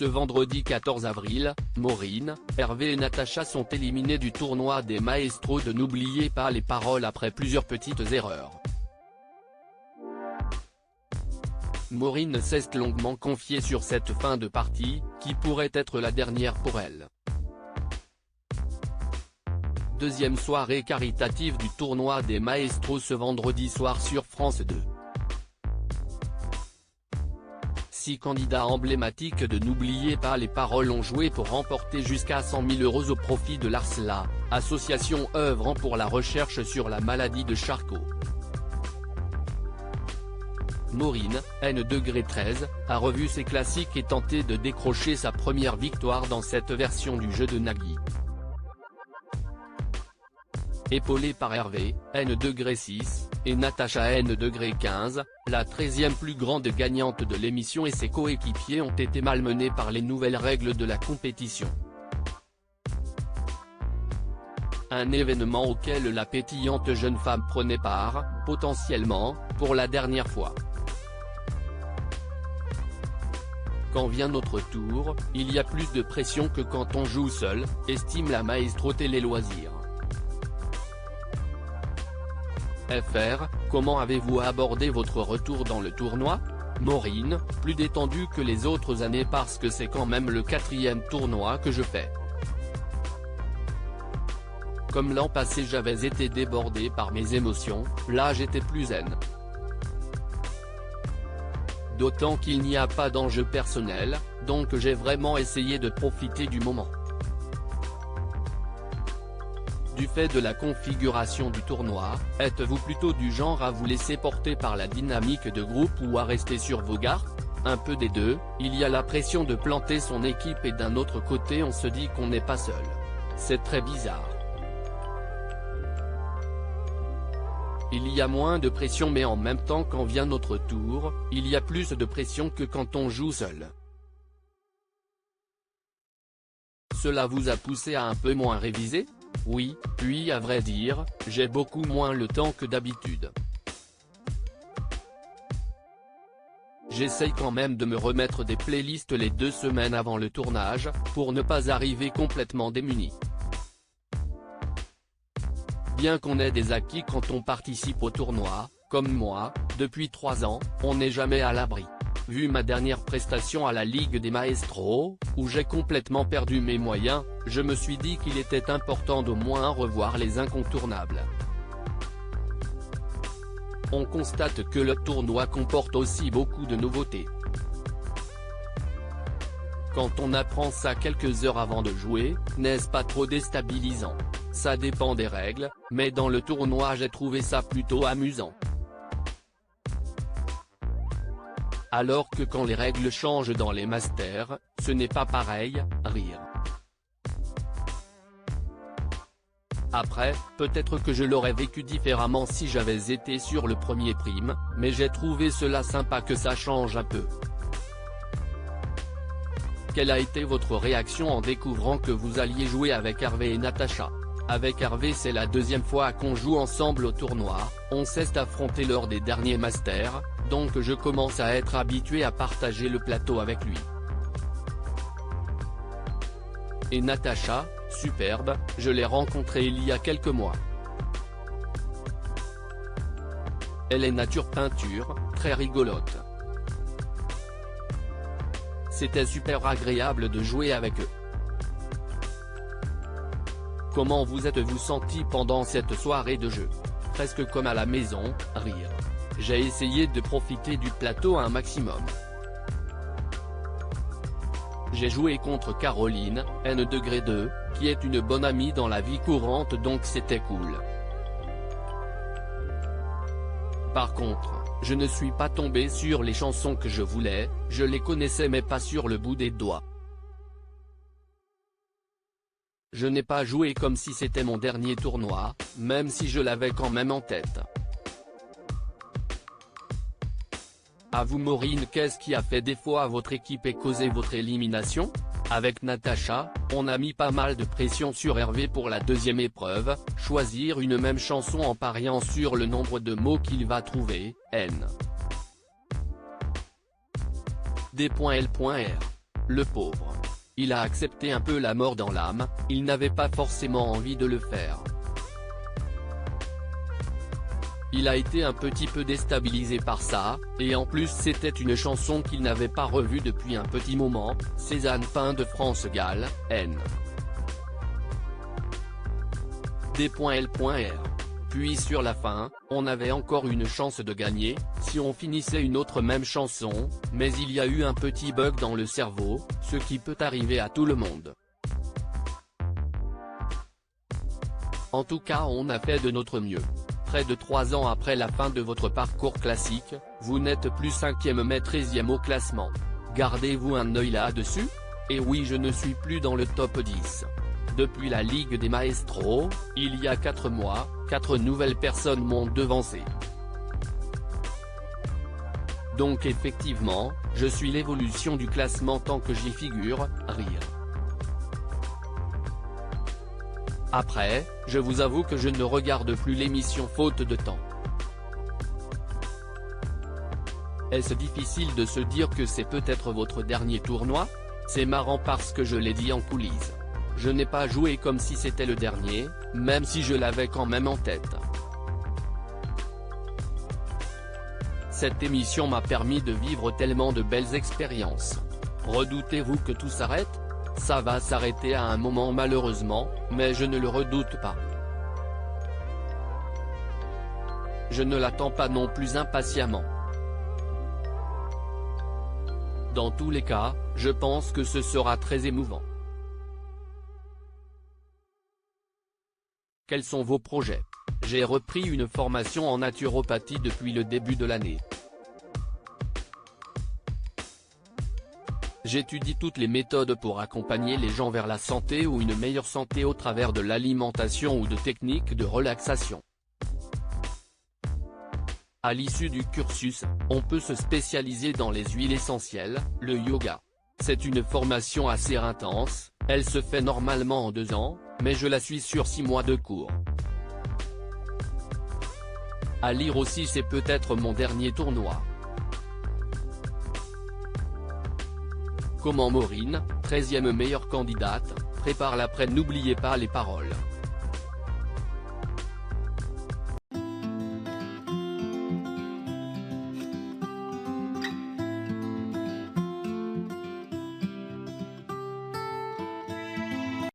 Ce vendredi 14 avril, Maureen, Hervé et Natacha sont éliminés du tournoi des Maestros de N'oubliez pas les paroles après plusieurs petites erreurs. Maureen s'est longuement confiée sur cette fin de partie, qui pourrait être la dernière pour elle. Deuxième soirée caritative du tournoi des Maestros ce vendredi soir sur France 2. 6 candidats emblématiques de N'oubliez pas les paroles ont joué pour remporter jusqu'à 100 000 € au profit de l'ARSLA, association œuvrant pour la recherche sur la maladie de Charcot. Maureen, N°13, a revu ses classiques et tenté de décrocher sa première victoire dans cette version du jeu de Nagui. Épaulée par Hervé, N°6, et Natacha N°15, la 13e plus grande gagnante de l'émission et ses coéquipiers ont été malmenés par les nouvelles règles de la compétition. Un événement auquel la pétillante jeune femme prenait part, potentiellement, pour la dernière fois. Quand vient notre tour, il y a plus de pression que quand on joue seul, estime la maestro Télé Loisirs. FR, comment avez-vous abordé votre retour dans le tournoi? Maureen, plus détendu que les autres années parce que c'est quand même le 4e tournoi que je fais. Comme l'an passé j'avais été débordé par mes émotions, là j'étais plus zen. D'autant qu'il n'y a pas d'enjeu personnel, donc j'ai vraiment essayé de profiter du moment. Du fait de la configuration du tournoi, êtes-vous plutôt du genre à vous laisser porter par la dynamique de groupe ou à rester sur vos gardes? Un peu des deux, il y a la pression de planter son équipe et d'un autre côté on se dit qu'on n'est pas seul. C'est très bizarre. Il y a moins de pression mais en même temps quand vient notre tour, il y a plus de pression que quand on joue seul. Cela vous a poussé à un peu moins réviser? Oui, puis à vrai dire, j'ai beaucoup moins le temps que d'habitude. J'essaye quand même de me remettre des playlists les 2 semaines avant le tournage, pour ne pas arriver complètement démuni. Bien qu'on ait des acquis quand on participe au tournoi, comme moi, depuis 3 ans, on n'est jamais à l'abri. Vu ma dernière prestation à la Ligue des Maestros, où j'ai complètement perdu mes moyens, je me suis dit qu'il était important d'au moins revoir les incontournables. On constate que le tournoi comporte aussi beaucoup de nouveautés. Quand on apprend ça quelques heures avant de jouer, n'est-ce pas trop déstabilisant? Ça dépend des règles, mais dans le tournoi j'ai trouvé ça plutôt amusant. Alors que quand les règles changent dans les masters, ce n'est pas pareil, rire. Après, peut-être que je l'aurais vécu différemment si j'avais été sur le premier prime, mais j'ai trouvé cela sympa que ça change un peu. Quelle a été votre réaction en découvrant que vous alliez jouer avec Hervé et Natacha? Avec Hervé c'est la 2e fois qu'on joue ensemble au tournoi, on s'est affronté lors des derniers masters, donc je commence à être habitué à partager le plateau avec lui. Et Natacha, superbe, je l'ai rencontrée il y a quelques mois. Elle est nature peinture, très rigolote. C'était super agréable de jouer avec eux. Comment vous êtes-vous senti pendant cette soirée de jeu? Presque comme à la maison, rire. J'ai essayé de profiter du plateau un maximum. J'ai joué contre Caroline, N°2, qui est une bonne amie dans la vie courante donc c'était cool. Par contre, je ne suis pas tombé sur les chansons que je voulais, je les connaissais mais pas sur le bout des doigts. Je n'ai pas joué comme si c'était mon dernier tournoi, même si je l'avais quand même en tête. À vous Maureen, qu'est-ce qui a fait défaut à votre équipe et causé votre élimination? Avec Natacha, on a mis pas mal de pression sur Hervé pour la 2e épreuve, choisir une même chanson en pariant sur le nombre de mots qu'il va trouver, N. D.L.R. Le pauvre. Il a accepté un peu la mort dans l'âme, il n'avait pas forcément envie de le faire. Il a été un petit peu déstabilisé par ça, et en plus c'était une chanson qu'il n'avait pas revue depuis un petit moment, Cézanne de France Gall, N. D.L.R. Puis sur la fin, on avait encore une chance de gagner, si on finissait une autre même chanson, mais il y a eu un petit bug dans le cerveau, ce qui peut arriver à tout le monde. En tout cas on a fait de notre mieux. Près de 3 ans après la fin de votre parcours classique, vous n'êtes plus 5e mais 13e au classement. Gardez-vous un œil là-dessus? Et oui, je ne suis plus dans le top 10. Depuis la Ligue des Maestros, il y a 4 mois, 4 nouvelles personnes m'ont devancé. Donc effectivement, je suis l'évolution du classement tant que j'y figure, rire. Après, je vous avoue que je ne regarde plus l'émission faute de temps. Est-ce difficile de se dire que c'est peut-être votre dernier tournoi? C'est marrant parce que je l'ai dit en coulisses. Je n'ai pas joué comme si c'était le dernier, même si je l'avais quand même en tête. Cette émission m'a permis de vivre tellement de belles expériences. Redoutez-vous que tout s'arrête? Ça va s'arrêter à un moment malheureusement, mais je ne le redoute pas. Je ne l'attends pas non plus impatiemment. Dans tous les cas, je pense que ce sera très émouvant. Quels sont vos projets? J'ai repris une formation en naturopathie depuis le début de l'année. J'étudie toutes les méthodes pour accompagner les gens vers la santé ou une meilleure santé au travers de l'alimentation ou de techniques de relaxation. À l'issue du cursus, on peut se spécialiser dans les huiles essentielles, le yoga. C'est une formation assez intense, elle se fait normalement en 2 ans, mais je la suis sur 6 mois de cours. À lire aussi, c'est peut-être mon dernier tournoi. Comment Maureen, 13e meilleure candidate, prépare l'après. N'oubliez pas les paroles.